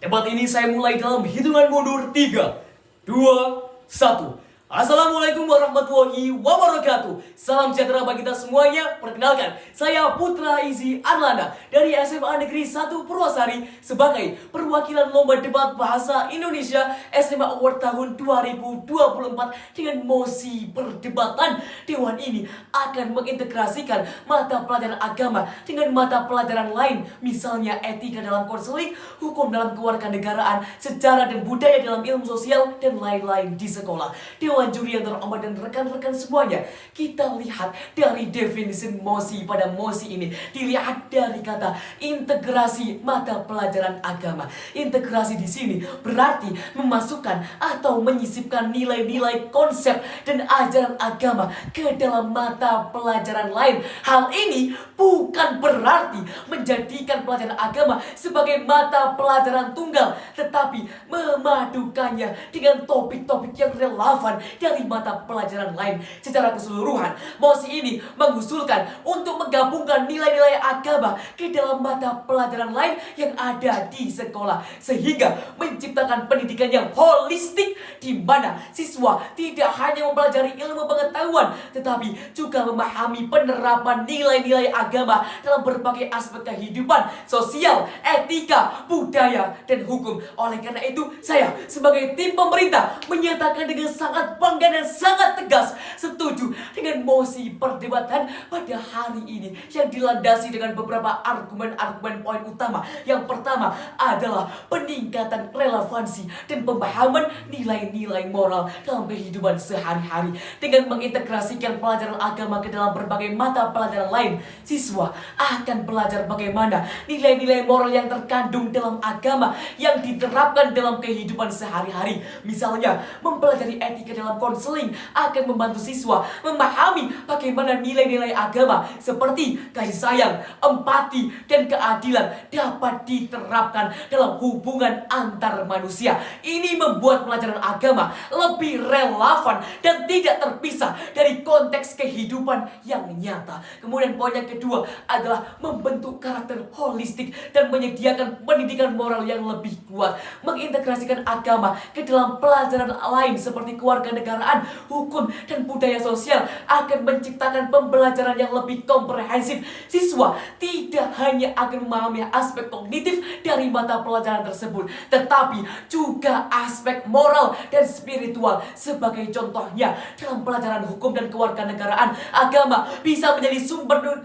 Debat ini saya mulai dalam hitungan mundur 3, 2, 1. Assalamualaikum warahmatullahi wabarakatuh. Salam sejahtera bagi kita semuanya. Perkenalkan, saya Putra Izi Arlanda dari SMA Negeri 1 Purwasari sebagai perwakilan lomba debat bahasa Indonesia SMA Award tahun 2024 dengan mosi perdebatan. Dewan ini akan mengintegrasikan mata pelajaran agama dengan mata pelajaran lain, misalnya etika dalam konseling, hukum dalam kewarganegaraan, sejarah dan budaya dalam ilmu sosial, dan lain-lain di sekolah. Dewan juri yang terhormat dan rekan-rekan semuanya, kita lihat dari definisi mosi pada mosi ini. Dilihat dari kata integrasi mata pelajaran agama. Integrasi di sini berarti memasukkan atau menyisipkan nilai-nilai, konsep dan ajaran agama ke dalam mata pelajaran lain. Hal ini bukan berarti menjadikan pelajaran agama sebagai mata pelajaran tunggal, tetapi memadukannya dengan topik-topik yang relevan dari mata pelajaran lain. Secara keseluruhan, mosi ini mengusulkan untuk menggabungkan nilai-nilai agama ke dalam mata pelajaran lain yang ada di sekolah, sehingga menciptakan pendidikan yang holistik di mana siswa tidak hanya mempelajari ilmu pengetahuan, tetapi juga memahami penerapan nilai-nilai agama dalam berbagai aspek kehidupan sosial, etika, budaya, dan hukum. Oleh karena itu, saya sebagai tim pemerintah menyatakan dengan sangat bangga dan sangat tegas setuju dengan mosi perdebatan pada hari ini yang dilandasi dengan beberapa argumen-argumen poin utama. Yang pertama adalah peningkatan relevansi dan pemahaman nilai-nilai moral dalam kehidupan sehari-hari. Dengan mengintegrasikan pelajaran agama ke dalam berbagai mata pelajaran lain, siswa akan belajar bagaimana nilai-nilai moral yang terkandung dalam agama yang diterapkan dalam kehidupan sehari-hari. Misalnya, mempelajari etika dalam konseling akan membantu siswa memahami bagaimana nilai-nilai agama seperti kasih sayang, empati, dan keadilan dapat diterapkan dalam hubungan antar manusia. Ini membuat pelajaran agama lebih relevan dan tidak terpisah dari konteks kehidupan yang nyata. Kemudian poin yang kedua adalah membentuk karakter holistik dan menyediakan pendidikan moral yang lebih kuat. Mengintegrasikan agama ke dalam pelajaran lain seperti kewarganegaraan, hukum, dan budaya sosial akan menciptakan pembelajaran yang lebih komprehensif. Siswa tidak hanya akan memahami aspek kognitif dari mata pelajaran tersebut, tetapi juga aspek moral dan spiritual. Sebagai contohnya, dalam pelajaran hukum dan kewarganegaraan, agama bisa menjadi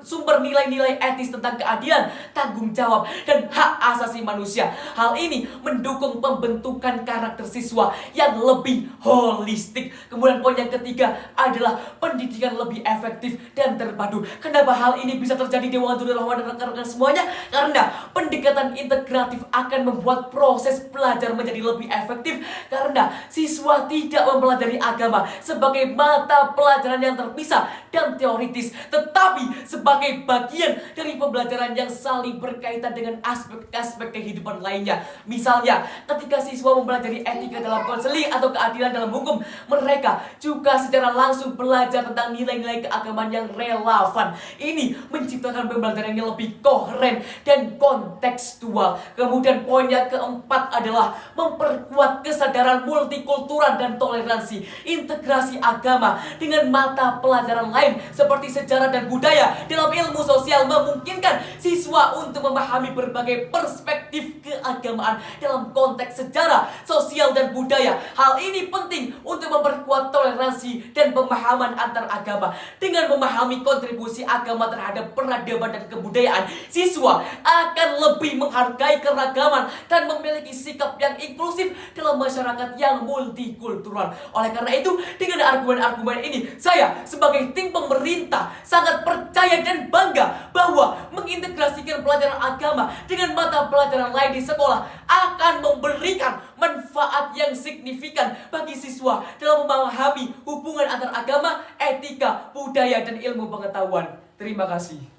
sumber nilai-nilai etis tentang keadilan, tanggung jawab, dan hak asasi manusia. Hal ini mendukung pembentukan karakter siswa yang lebih holistik. Kemudian poin yang ketiga adalah pendidikan lebih efektif dan terpadu. Kenapa hal ini bisa terjadi, Dewan Juri dan rekan-rekan semuanya? Karena pendekatan integratif akan membuat proses belajar menjadi lebih efektif, karena siswa tidak mempelajari agama sebagai mata pelajaran yang terpisah dan teoritis, tetapi sebagai bagian dari pembelajaran yang saling berkaitan dengan aspek-aspek kehidupan lainnya. Misalnya, ketika siswa mempelajari etika dalam konseling atau keadilan dalam hukum, mereka juga secara langsung belajar tentang nilai-nilai keagamaan yang relevan. Ini menciptakan pembelajaran yang lebih koheren dan kontekstual. Kemudian poin yang keempat adalah memperkuat kesadaran multikultural dan toleransi. Integrasi agama dengan mata pelajaran lain seperti sejarah dan budaya dalam ilmu sosial memungkinkan siswa untuk memahami berbagai perspektif keagamaan dalam konteks sejarah, sosial, dan budaya. Hal ini penting untuk memperkuat toleransi dan pemahaman antar agama. Dengan memahami kontribusi agama terhadap peradaban dan kebudayaan, siswa akan lebih menghargai keragaman dan memiliki sikap yang inklusif dalam masyarakat yang multikultural. Oleh karena itu, dengan argumen-argumen ini, saya sebagai tim pemerintah sangat percaya dan bangga bahwa mengintegrasikan pelajaran agama dengan mata pelajaran lain di sekolah akan memberikan manfaat yang signifikan bagi siswa dalam memahami hubungan antar agama, etika, budaya, dan ilmu pengetahuan. Terima kasih.